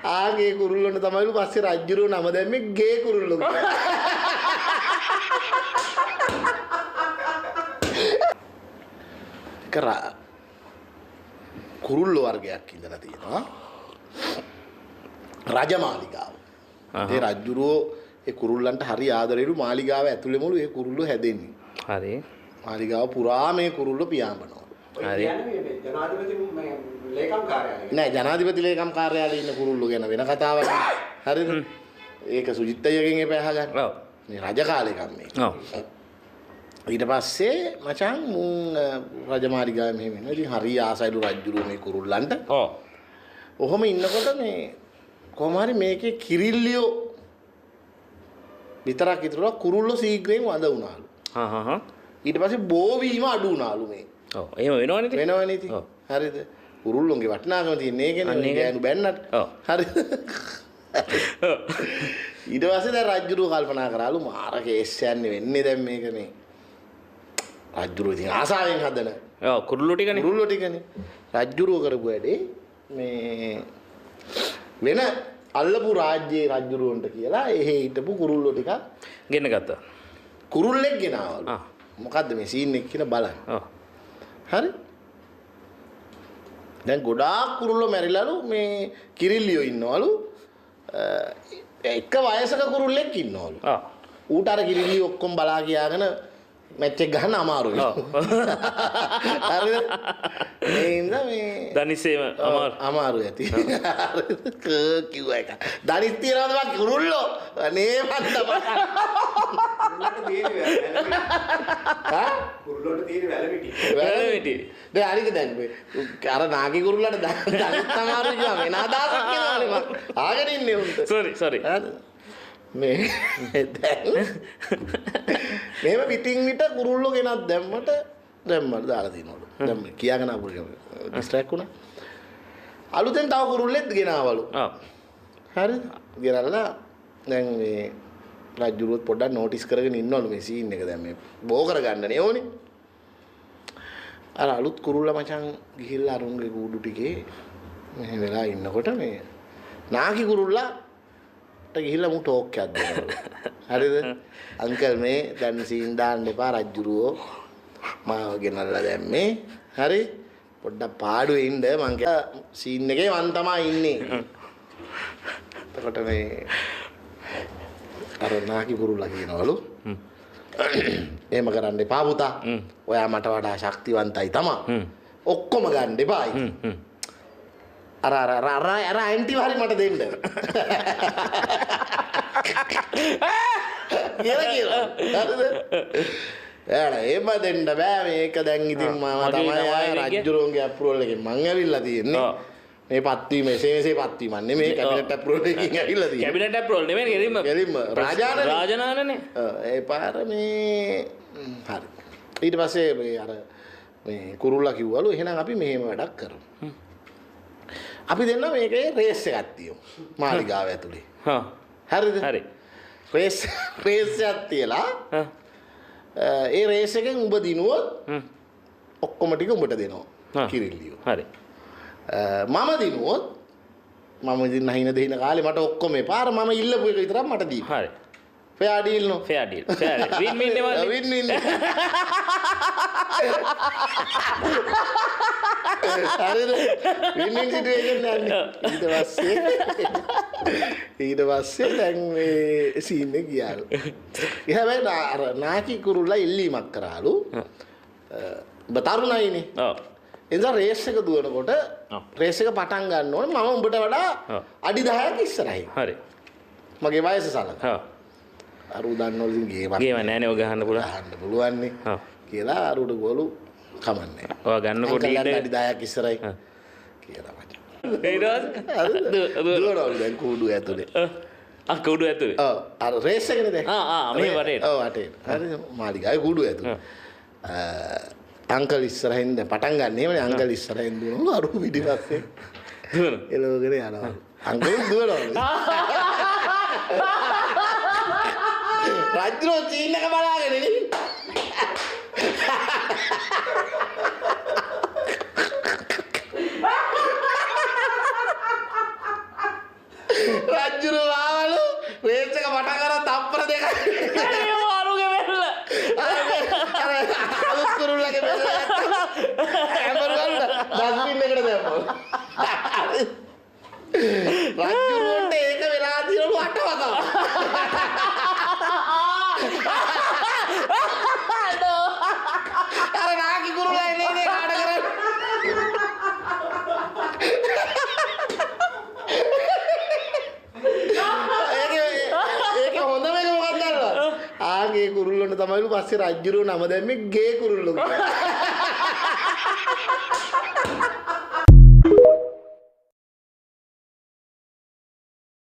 ආගේ කුරුල්ලොන්ට තමයිලු පස්සේ රජ්ජුරුව නම දැම්මේ ගේ කුරුල්ලෝ කියලා. කුරුල්ල වර්ගයක් ඉඳලා තියෙනවා. රජමාලිගාව. ඒ රජ්ජුරුවෝ ඒ කුරුල්ලන්ට හරි ආදරේලු මාලිගාව ඇතුළෙමලු ඒ කුරුල්ලෝ හැදෙන්නේ. හරි. මාලිගාව පුරා මේ කුරුල්ලෝ පියාඹනවා. හරි. ජනාධිපති ලේකම් කාර්යාලය. නෑ ජනාධිපති ලේකම් කාර්යාලයේ ඉන්න කුරුල්ලෝ ගැන වෙන කතාවක්. හරිද? ඒක සුජිත් අයියගෙන් එපා අහගන්න. ඔව්. මේ රජ කාලේ කම් මේ. ඔව්. ඊට පස්සේ මචං මුන් රජමාලිගාවේ මෙහෙම ඉන්නවා. ඉතින් හරි ආසයිලු රජ්ජුරුවෝ මේ කුරුල්ලන්ට. ඔව්. ඔහොම ඉන්නකොට මේ කොහොම හරි මේකේ කිරිල්ලියෝ විතරක් ඉතුරුලා කුරුල්ලෝ සීග්‍රයෙන් වඳ වුණාලු. ඊට පස්සේ බෝවීම අඩු වුණාලු මේ. ඔව් එහෙම වෙනවනේ ඉතින්. වෙනවනේ ඉතින්. හරිද? කුරුල්ලොන්ගේ වටිනාකම තියෙන්නේ ඒකනේ. ගෑනු බැන්නට. හරිද? ඊට පස්සේ දැන් රජ්ජුරුව කල්පනා කරාලු මාර කේස් යන්නේ වෙන්නේ දැන් මේක මේ. රජ්ජුරුව ඉතින් ආසාවෙන් හදන. ඔව් කුරුල්ලෝ ටිකනේ. කුරුල්ලෝ ටිකනේ. රජ්ජුරුව කරපු වැඩේ මේ වෙන අල්ලපු රාජ්‍යයේ රජ්ජුරුවන්ට කියලා එහෙ හිටපු කුරුල්ලෝ ටිකක් ගෙන ගත්තා. කුරුල්ලෙක් ගෙනාවලු. මොකද්ද මේ සීන් එක කියලා බලන්න. හරි. දැන් ගොඩාක් කුරුල්ලෝ මැරිලාලු මේ කිරිල්ලියෝ ඉන්නවලු. එක වයසක කුරුල්ලෙක් ඉන්නවලු. ඌට අර කිරිල්ලියෝ ඔක්කොම බලා කියාගෙන මැච් එක ගන්න අමාරුයි. හරිද? මේ ඉඳ මේ දනිසේම අමාරු ඇති. කිව්වා එක. දනිස් තියනවද බං කුරුල්ලෝ? අනේ මන්ද බං. කුරුල්ලොන්ට තියෙන වැලමිටි. වැලමිටි. දැන් හරිද දැන් මේ අර නාගි කුරුල්ලට දනිස් අමාරුයි කියලා වෙන අදහසක් කියනවනේ මං. ආගෙන ඉන්නේ උන්ට. සෝරි. මේ දැන් මෙහෙම පිටින් විට කුරුල්ලෝ ගෙනත් දැම්මට දැම්මට දාලා තිනවලු. දැන් කියාගෙන ආපු ඩිස්ට්‍රැක්ට් වුණා. අලුතෙන් තව කුරුල්ලෙක් ගෙනාවලු. හරිද? ගෙනල්ලා දැන් මේ රජ්ජුරුවත් පොඩ්ඩක් නෝටිස් කරගෙන ඉන්නවලු මේ සීන් එක දැන් මේ බෝ කරගන්නනේ ඕනේ. අර අලුත් කුරුල්ලා මචං ගිහිල්ලා අරුන්ගේ කූඩු ටිකේ මෙහෙ වෙලා ඉන්නකොට මේ නාකි කුරුල්ලා ගිහිල්ලා මු ටෝක් එකක් දෙනවා. හරිද? අංකල් මේ දැන් සීන් දාන්න එපා රජ්ජුරුවෝ මාව ගෙනල්ලා දැම්මේ. හරි? පොඩ්ඩක් පාඩුවේ ඉන්න මං සීන් එකේ වන් තමයි ඉන්නේ. එතකොට මේ අර නාකි කුරුල්ලා කියනවලු. එහෙම කරන්න එපා පුතා. ඔයා මට වඩා ශක්තිවන්තයි තමා. ඔක්කොම ගන්න එපායි. අර ඇන්ටි හරි මට දෙන්න. කියලා. හරිද? එහෙම දෙන්න බෑ මේක දැන් ඉතින් මම තමයි රජ්ජුරුවන්ගේ අප්‍රූවල් එකෙන් මං ඇවිල්ලා තියෙන්නේ. මේ පත්වීම එසේ පත්වීම නෙමෙයි කැබිනට් අප්‍රූවල් එකකින් ඇවිල්ලා තියෙන්නේ. කැබිනට් අප්‍රූවල් නෙමෙයි ගෙලින්ම රාජානනේ. ඒ පාර මේ හරි. ඊට පස්සේ මේ අර මේ කුරුල්ලා කිව්වලු එහෙනම් අපි මෙහෙම වැඩක් කරමු. අපි දෙන්න මේකේ රේස් එකක් තියමු මාලිගාව ඇතුලේ. හරිද? හරි. රේස් එකක් තියලා ඒ රේස් එකෙන් උඹ දිනුවොත් ඔක්කොම ටික උඹට දෙනවා කිරිල්ලියෝ. හරි. මම දිනුවොත් මම ඉතින් නැහින දෙහින කාලේ මට ඔක්කොම එපාර මම ඉල්ලපු එක විතරක් මට දීපන්. හරි. Fair deal no. Fair deal. Win win නේ වින් වින්. හරිද? වින් වින් සිටුේෂන් යන්නේ. ඊට පස්සේ දැන් මේ සීන් එක ගියාලු. හැබැයි අර නාකි කුරුල්ලා ඉල්ලීමක් කරාලු. ඔබ තරුණයිනේ. ඔව්. එනිසා රේස් එක දුවනකොට රේස් එක පටන් ගන්න ඕනේ මම උඹට වඩා අඩි 10ක් ඉස්සරහින්. හරි. මගේ වයස සලකලා. අර උදන්නවල ඉතින් ගේම නෑනේ ඔය ගහන්න පුළුවන් නේ. කියලා අරුට ගෝලු කමන්නේ. ඔය ගන්නකොට අඩි 10ක් ඉස්සරහින් කියලා මචං. දුවනවලු දැන් කූඩු ඇතුලේ. කූඩු ඇතුලේ. ඔව් අර රේස් එකනේ දැන්. මේ වටේ. ඔව් වටේ. හරි මාලිගාවේ කූඩු ඇතුලේ. අංකල් ඉස්සරහින් දැන් පටන් ගන්න එහෙමනේ අංකල් ඉස්සරහින් දුවනවලු අරු පිටිපස්සේ. දුවන. එළවගෙන යනවා. අංකල් දුවනවලු. රජ්ජුරුවෝ සීන් එක බලාගෙන ඉන්නේ. අනේ මාරුගේ වෙල්ල. අලුත් කුරුල්ලගේ බෙල්ල හැමරුවල්ට ඩස්බින් එකට දැම්මා. රජුරුවන්ට ඒක වෙලා තියෙනලු අටවතාව. අර නාකි කුරුල්ලා එන්නේ නේ කාට කරන්නේ. ඒක හොඳම එක මොකක්ද දන්නවද? ආගේ කුරුල්ලොන්ට තමයිලු පස්සේ රජුරුව නම දැම්මේ ගේ කුරුල්ලෝ කියලා.